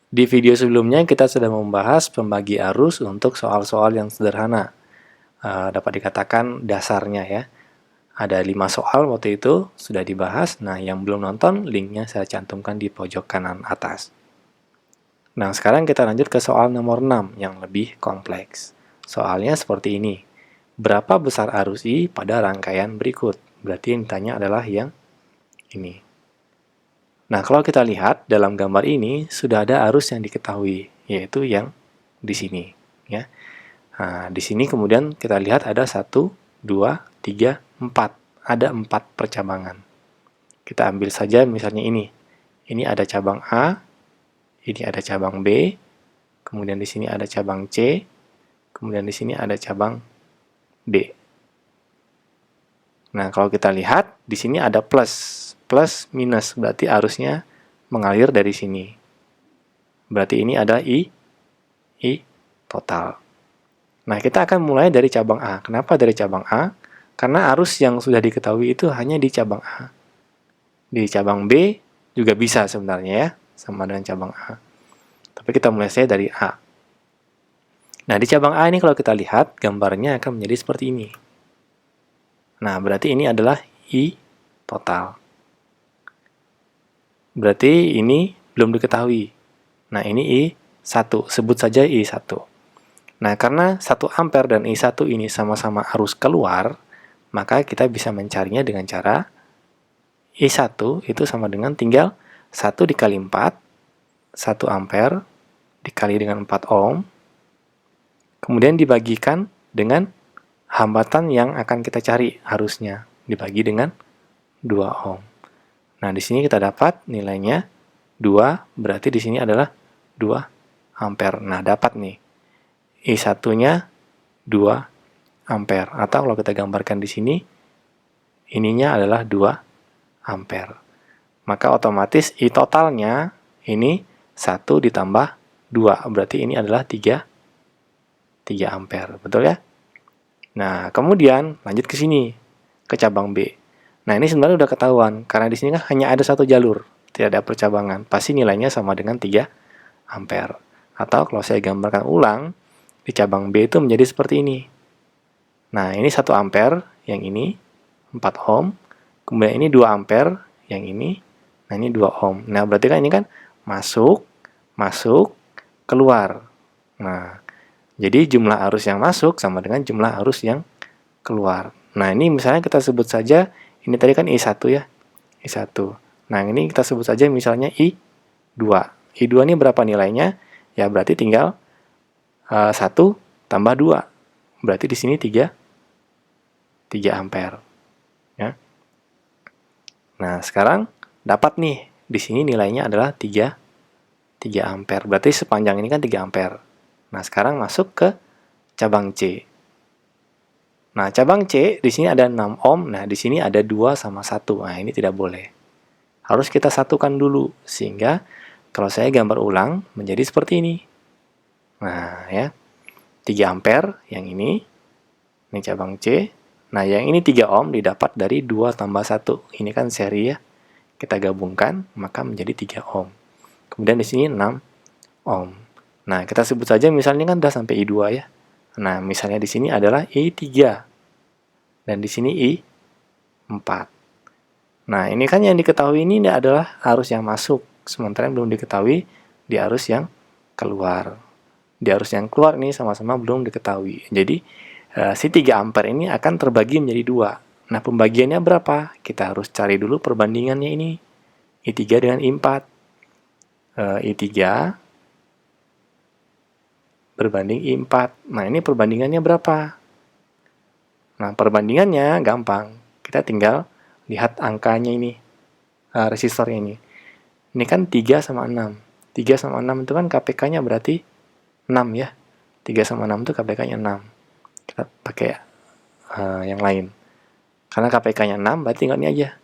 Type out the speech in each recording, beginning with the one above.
Di video sebelumnya kita sudah membahas pembagi arus untuk soal-soal yang sederhana. Dapat dikatakan dasarnya ya. Ada 5 soal waktu itu sudah dibahas. Nah, yang belum nonton, linknya saya cantumkan di pojok kanan atas. Nah, sekarang kita lanjut ke soal nomor 6 yang lebih kompleks. Soalnya seperti ini. Berapa besar arus I pada rangkaian berikut? Berarti yang ditanya adalah yang ini. Nah, kalau kita lihat dalam gambar ini sudah ada arus yang diketahui, yaitu yang di sini. Ya. Nah, di sini kemudian kita lihat ada 1, 2, 3, 4. Ada 4 percabangan. Kita ambil saja misalnya ini. Ini ada cabang A, ini ada cabang B, kemudian di sini ada cabang C, kemudian di sini ada cabang D. Nah, kalau kita lihat, di sini ada plus. Plus minus, berarti arusnya mengalir dari sini. Berarti ini ada I total. Nah, kita akan mulai dari cabang A. Kenapa dari cabang A? Karena arus yang sudah diketahui itu hanya di cabang A. Di cabang B juga bisa sebenarnya ya, sama dengan cabang A. Tapi kita mulai saja dari A. Nah, di cabang A ini kalau kita lihat, gambarnya akan menjadi seperti ini. Nah, berarti ini adalah I total. Berarti ini belum diketahui. Nah, ini I1. Sebut saja I1. Nah, karena 1 ampere dan I1 ini sama-sama arus keluar, maka kita bisa mencarinya dengan cara I1 itu sama dengan tinggal 1 dikali 4, 1 ampere dikali dengan 4 ohm, kemudian dibagikan dengan hambatan yang akan kita cari arusnya, dibagi dengan 2 ohm. Nah, di sini kita dapat nilainya 2, berarti di sini adalah 2 ampere. Nah, dapat nih. I1-nya 2 ampere. Atau kalau kita gambarkan di sini, ininya adalah 2 ampere. Maka otomatis I totalnya ini 1 ditambah 2. Berarti ini adalah 3 ampere. Betul ya? Nah, kemudian lanjut ke sini, ke cabang B. Nah, ini sebenarnya udah ketahuan, karena di sini kan hanya ada 1 jalur, tidak ada percabangan. Pasti nilainya sama dengan 3 ampere. Atau kalau saya gambarkan ulang, di cabang B itu menjadi seperti ini. Nah, ini 1 ampere, yang ini 4 ohm, kemudian ini 2 ampere, yang ini, nah ini 2 ohm. Nah, berarti kan ini kan masuk, keluar. Nah, jadi jumlah arus yang masuk sama dengan jumlah arus yang keluar. Nah, ini misalnya kita sebut saja, ini tadi kan I1 ya, I1. Nah, ini kita sebut saja misalnya I2. I2 ini berapa nilainya? Ya, berarti tinggal 1 tambah 2. Berarti di sini 3 ampere. Ya. Nah, sekarang dapat nih, di sini nilainya adalah 3 ampere. Berarti sepanjang ini kan 3 ampere. Nah, sekarang masuk ke cabang C. Nah, cabang C di sini ada 6 ohm. Nah, di sini ada 2 sama 1. Nah, ini tidak boleh. Harus kita satukan dulu sehingga kalau saya gambar ulang menjadi seperti ini. Nah, ya. 3 ampere yang ini cabang C. Nah, yang ini 3 ohm didapat dari 2 tambah 1. Ini kan seri ya. Kita gabungkan maka menjadi 3 ohm. Kemudian di sini 6 ohm. Nah, kita sebut saja misalnya kan sudah sampai I2 ya. Nah, misalnya di sini adalah I3 dan di sini I4. Nah, ini kan yang diketahui ini adalah arus yang masuk, sementara yang belum diketahui di arus yang keluar. Di arus yang keluar ini sama-sama belum diketahui. Jadi, si 3 ampere ini akan terbagi menjadi 2. Nah, pembagiannya berapa? Kita harus cari dulu perbandingannya ini. I3 dengan I4. I3 berbanding I4. Nah, ini perbandingannya berapa? Nah, perbandingannya gampang. Kita tinggal lihat angkanya ini, resistornya ini. Ini kan 3 sama 6. 3 sama 6 itu kan KPK-nya berarti 6 ya. 3 sama 6 itu KPK-nya 6. Kita pakai yang lain. Karena KPK-nya 6, berarti tinggal ini aja.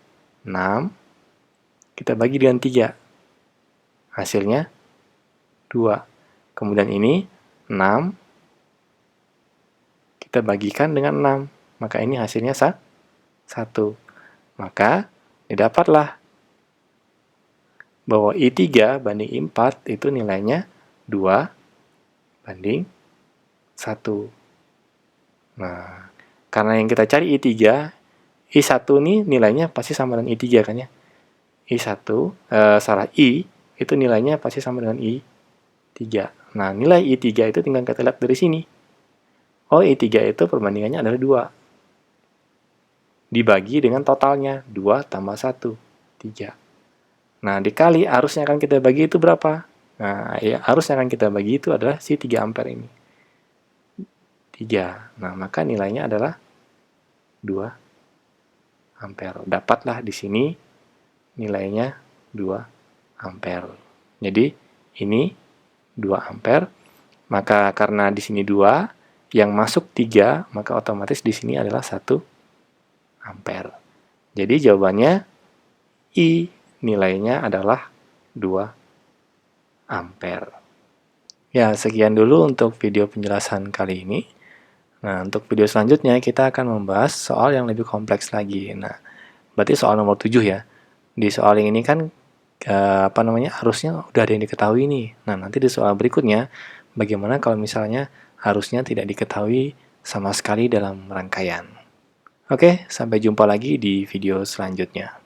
6, kita bagi dengan 3. Hasilnya 2. Kemudian ini 6, kita bagikan dengan 6. Maka ini hasilnya 1. Maka didapatlah bahwa I3 banding I4 itu nilainya 2 banding 1. Nah, karena yang kita cari I3, I1 nih nilainya pasti sama dengan I3 kan ya. I itu nilainya pasti sama dengan I3. Nah, nilai I3 itu tinggal kita lihat dari sini. Oh, I3 itu perbandingannya adalah 2. Dibagi dengan totalnya, 2 tambah 1, 3. Nah, dikali arusnya akan kita bagi itu berapa? Nah, ya, arus yang akan kita bagi itu adalah si 3 ampere ini. 3. Nah, maka nilainya adalah 2 ampere. Dapatlah di sini nilainya 2 ampere. Jadi, ini 2 ampere. Maka karena di sini 2, yang masuk 3, maka otomatis di sini adalah 1 ampere. Jadi, jawabannya I nilainya adalah 2 ampere. Ya, sekian dulu untuk video penjelasan kali ini. Nah, untuk video selanjutnya kita akan membahas soal yang lebih kompleks lagi. Nah, berarti soal nomor 7 ya. Di soal yang ini kan arusnya udah ada yang diketahui nih. Nah, nanti di soal berikutnya bagaimana kalau misalnya arusnya tidak diketahui sama sekali dalam rangkaian. Oke, sampai jumpa lagi di video selanjutnya.